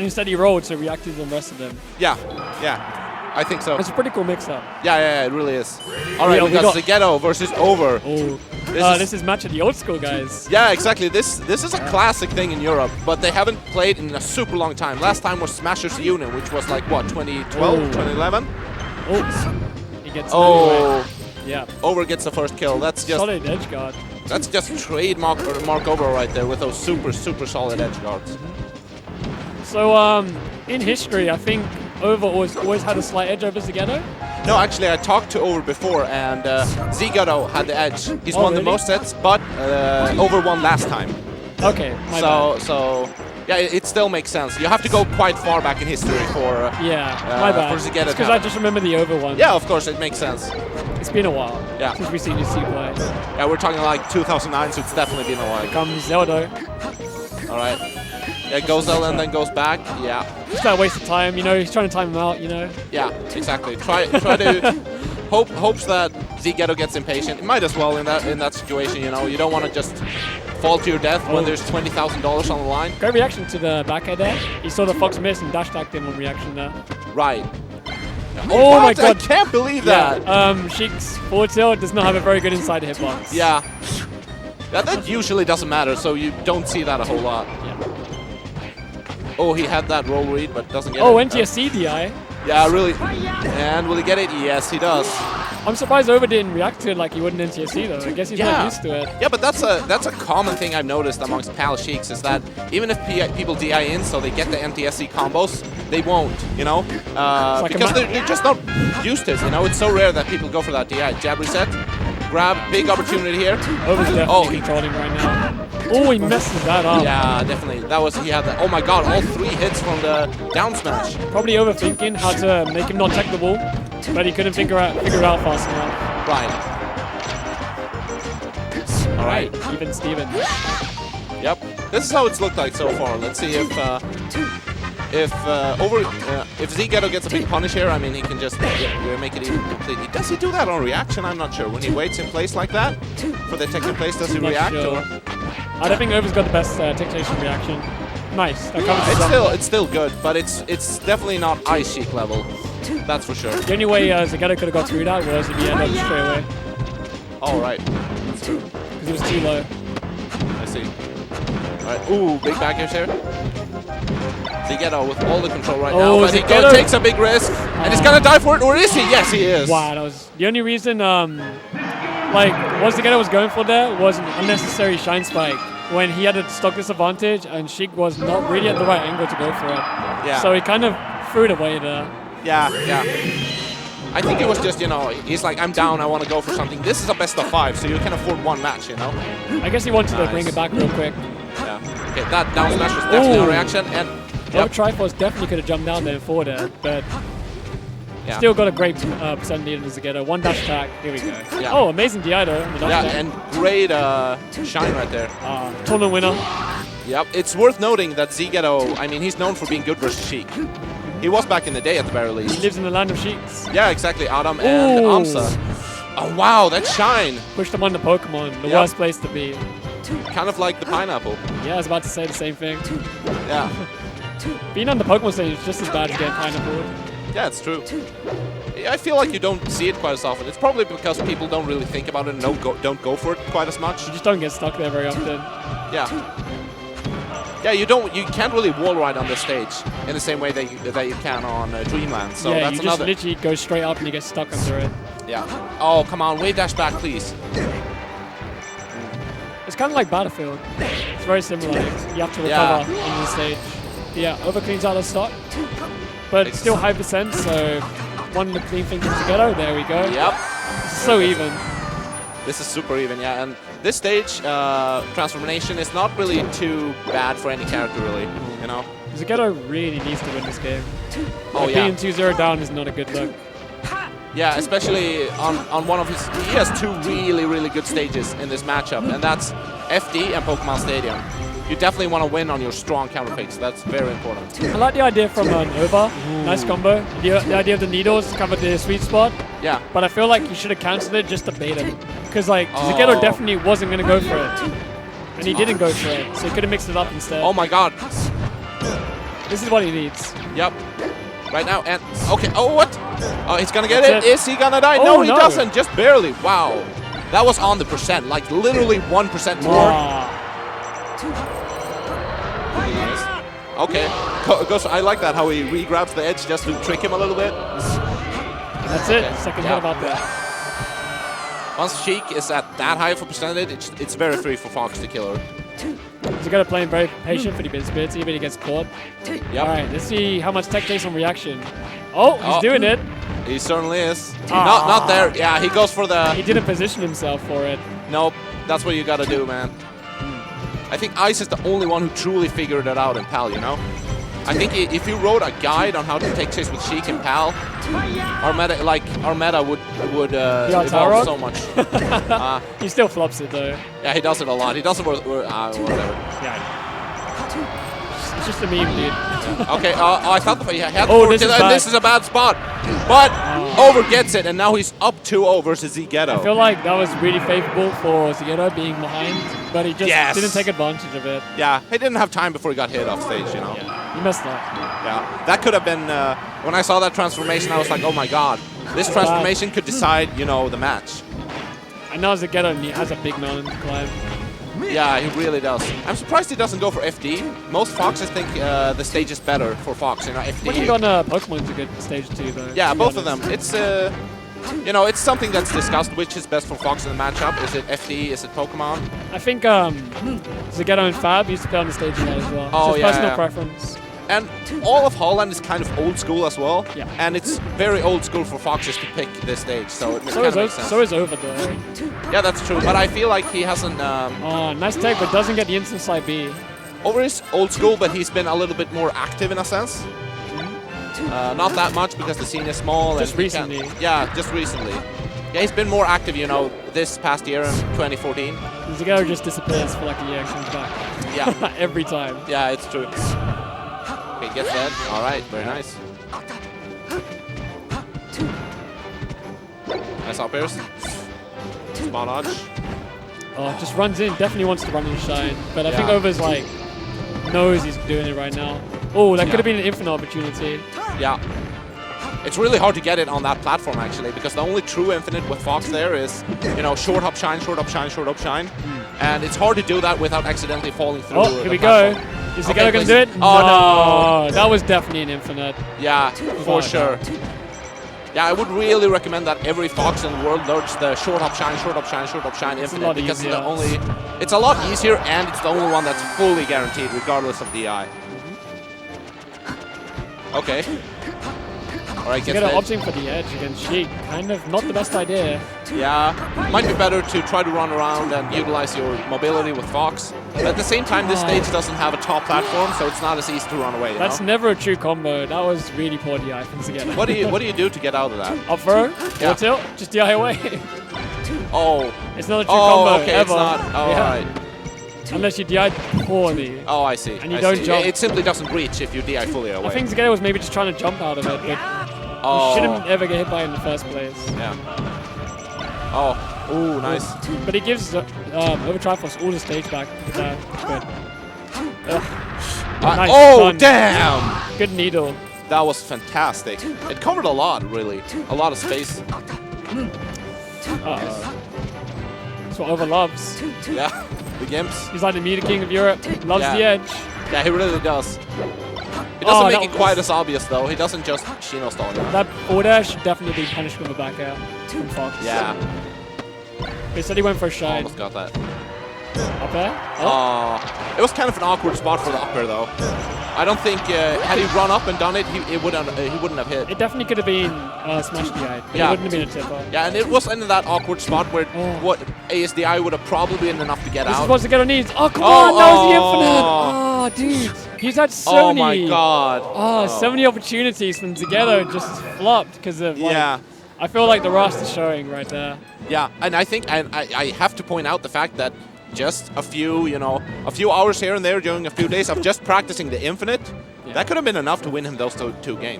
instead he rolled, so reacted to the rest of them. Yeah, yeah. I think so. It's a pretty cool mix-up. Yeah, it really is. All right, we got Zgetto versus Over. Oh, this is match of the old school guys. Yeah, exactly. This is a classic thing in Europe, but they haven't played in a super long time. Last time was Smashers Union, which was like, what, 2012, 2011? Oh, he gets yeah. Over gets the first kill. That's just solid edge guard. That's just trademark Mark Over right there with those super solid edge guards. So in history, I think Over always had a slight edge over Zgetto. No, actually, I talked to Over before, and Zgetto had the edge. He's won the most sets, but Over won last time. Okay. So yeah, it still makes sense. You have to go quite far back in history for my bad. For Zgetto. Because I just remember the Over one. Yeah, of course, it makes sense. It's been a while. Yeah. Since we've seen you see play. Yeah, we're talking like 2009, so it's definitely been a while. Here comes Zelda. All right. Yeah, goes Zelda and then goes back. Yeah. Just that waste of time, you know. He's trying to time him out, you know. Yeah, exactly. Try to hopes that Zgetto gets impatient. It might as well in that situation, you know. You don't want to just fall to your death when there's $20,000 on the line. Great reaction to the back air there. He saw the Fox miss and dash attacked in one reaction there. Right. Oh my god! I can't believe that. Sheik's forward tilt does not have a very good inside hitbox. Yeah. Yeah, that usually doesn't matter, so you don't see that a whole lot. Yeah. Oh, he had that roll read, but doesn't get it. Oh, NTSC DI. Yeah, really. And will he get it? Yes, he does. I'm surprised Over didn't react to it like he would in NTSC though. I guess he's not used to it. Yeah, but that's a common thing I've noticed amongst PAL Sheiks is that even if people DI in so they get the NTSC combos, they won't, you know? Because they're just not used to it, you know? It's so rare that people go for that DI. Jab reset, grab, big opportunity here. Over's definitely controlling right now. Oh, he messes that up. Yeah, definitely. He had that. Oh my god, all 3 hits from the down smash. Probably overthinking how to make him not tech the wall, but he couldn't figure it out fast enough. Right. All right. Even Steven. Yep. This is how it's looked like so far. Let's see if Zgetto gets a big punish here, I mean, he can just make it even completely. Does he do that on reaction? I'm not sure. When he waits in place like that for the tech in place, does he react? Sure. Or? I don't think Over's got the best technician reaction. Nice. That it's still good, but it's definitely not Ice Sheik level. That's for sure. The only way Zgetto could have got through that was if he ended up straight away. All right. Because he was too low. I see. All right. Ooh, big back air there. Zgetto with all the control right now, but he takes a big risk, and he's gonna die for it, or is he? Yes, he is. Wow, that was the only reason. Like what Zgetto was going for there was an unnecessary shine spike when he had a stock disadvantage, and Sheik was not really at the right angle to go for it. Yeah. So he kind of threw it away there. Yeah. I think it was just, you know, he's like, I'm down, I want to go for something. This is a best of 5, so you can afford 1 match, you know. I guess he wanted to bring it back real quick. Yeah. Okay, that down smash was definitely a reaction, and Overtriforce definitely could have jumped down there and forward it, but still got a great percent lead in Zgetto. 1 dash attack. Here we go. Yeah. Oh, amazing DI though. And great shine right there. Tournament winner. Yep. It's worth noting that Zgetto, I mean, he's known for being good versus Sheik. He was back in the day at the very least. He lives in the land of Sheiks. Yeah, exactly. Adam and Amsa. Oh wow, that shine. Pushed him on the Pokemon. The worst place to be. Kind of like the pineapple. Yeah, I was about to say the same thing. Yeah. Being on the Pokemon stage is just as bad as getting pineapple. Yeah, it's true. I feel like you don't see it quite as often. It's probably because people don't really think about it and don't go for it quite as much. You just don't get stuck there very often. Yeah. Yeah, you can't really wall ride on this stage in the same way that you can on Dreamland. So yeah, that's you just literally go straight up and you get stuck under it. Yeah. Oh, come on, wave dash back, please. It's kind of like Battlefield. It's very similar. You have to recover on the stage. Yeah, Over cleans out the stock, but it's still high percent, so one clean thing from Zgetto. There we go. Yep. So even. This is super even, yeah. And this stage, transformation is not really too bad for any character, really, you know? Zgetto really needs to win this game. Oh, yeah. Being 2-0 down is not a good look. Yeah, especially on one of his... He has 2 really, really good stages in this matchup, and that's FD and Pokemon Stadium. You definitely want to win on your strong counter picks. That's very important. I like the idea from Nova. Nice combo. The idea of the needles to cover the sweet spot. Yeah. But I feel like you should have cancelled it just to bait him. Because like Zgetto definitely wasn't going to go for it. And he didn't go for it. So he could have mixed it up instead. Oh my god. This is what he needs. Yep. Right now, and okay. Oh, what? Oh, he's gonna get That's it. it. Is he gonna die? Oh, No, he no. doesn't. Just barely. Wow. That was on the percent. Like literally 1% more. Wow. Okay. I like that how he re-grabs the edge just to trick him a little bit. That's it. Second hit about that. Once Sheik is at that high of a percentage, it's very free for Fox to kill her. Zgetto playing very patient for the bit, even he gets caught. Yep. Alright, let's see how much tech takes on reaction. Oh, he's doing it. He certainly is. Not there. Yeah, he goes for the... He didn't position himself for it. Nope. That's what you gotta do, man. I think Ice is the only one who truly figured it out in PAL, you know? I think if you wrote a guide on how to take chase with Sheik and PAL, our meta would evolve so much. He still flops it though. Yeah, he does it a lot. He does it whatever. Yeah. It's just a meme, dude. Okay, I thought he had this is a bad spot. But Over gets it, and now he's up 2-0 versus Zgetto. I feel like that was really favorable for Zgetto being behind, but he just didn't take advantage of it. Yeah, he didn't have time before he got hit off stage, you know? Yeah, he messed up. Yeah, that could have been, when I saw that transformation, I was like, oh my god, this transformation could decide, you know, the match. I know Zgetto has a big mountain to climb. Yeah, he really does. I'm surprised he doesn't go for FD. Most Foxes think the stage is better for Fox, you know, FD. When you got Pokemon's a good stage too, though. Yeah, both of them. It's, you know, it's something that's discussed, which is best for Fox in the matchup. Is it FD? Is it Pokemon? I think Zgetto and Fab used to play on the stage a lot as well. Oh, it's just personal preference. And all of Holland is kind of old school as well. Yeah. And it's very old school for Foxes to pick this stage, so it kind of makes sense. So is Over though. Yeah, that's true, but I feel like he hasn't... oh, nice tech, but doesn't get the instant side B. Over is old school, but he's been a little bit more active in a sense. Not that much because the scene is small. Just recently. Yeah, just recently. Yeah, he's been more active, you know, this past year in 2014. Zgetto just disappears for like a year and comes back. Yeah. Every time. Yeah, it's true. Okay, gets that. All right, very nice. Nice up airs. Spot dodge. Oh, just runs in. Definitely wants to run and shine. But I think Over's like, knows he's doing it right now. Oh, that could have been an infinite opportunity. Yeah. It's really hard to get it on that platform, actually, because the only true infinite with Fox there is, you know, short hop shine, short hop shine, short hop shine. And it's hard to do that without accidentally falling through. Oh, here we go. Is Zgetto going to do it? Oh, no. That was definitely an infinite. Yeah, for sure. Yeah, I would really recommend that every Fox in the world learns the short hop shine, short hop shine, short hop shine infinite, because it's a lot easier and it's the only one that's fully guaranteed regardless of DI. Okay. Alright, Zgetto opting for the edge against Sheik. Kind of not the best idea. Yeah, might be better to try to run around and utilize your mobility with Fox. But at the same time, this stage doesn't have a top platform, so it's not as easy to run away. That's never a true combo. That was really poor DI from Zgetto. What do you do to get out of that? Up throw? Or tilt? Just DI away. Oh. It's not a true combo okay, ever. It's not. Oh, alright. Unless you DI poorly. Oh, I see. And you don't jump. It simply doesn't reach if you DI fully away. I think Zgetto was maybe just trying to jump out of it, but you shouldn't ever get hit by it in the first place. Yeah. Oh, ooh, nice. But he gives Overtriforce all the stage back. Good. Nice oh, damn! Good needle. That was fantastic. It covered a lot, really. A lot of space. That's what Over loves. Yeah, the Gimps. He's like the meter king of Europe. Loves the edge. Yeah, he really does. He doesn't make it quite as obvious, though. He doesn't just Shino stall. That order should definitely be punished with a back air from Fox. Yeah. He said he went for a shine. Almost got that. Up air? Oh. It was kind of an awkward spot for the up air, though. I don't think, had he run up and done it, he wouldn't have hit. It definitely could have been smash DI. It wouldn't have been a tipper. Yeah, and it was in that awkward spot where what ASDI would have probably been enough to get out. This is what Zgetto needs. Oh, come on! That was the infinite! Oh, dude. He's had so many. Oh, my God. Oh, so many opportunities from Zgetto just flopped because of, like, I feel like the rust is showing right there. Yeah, and I think I have to point out the fact that just a few hours here and there during a few days of just practicing the infinite, that could have been enough to win him those two games.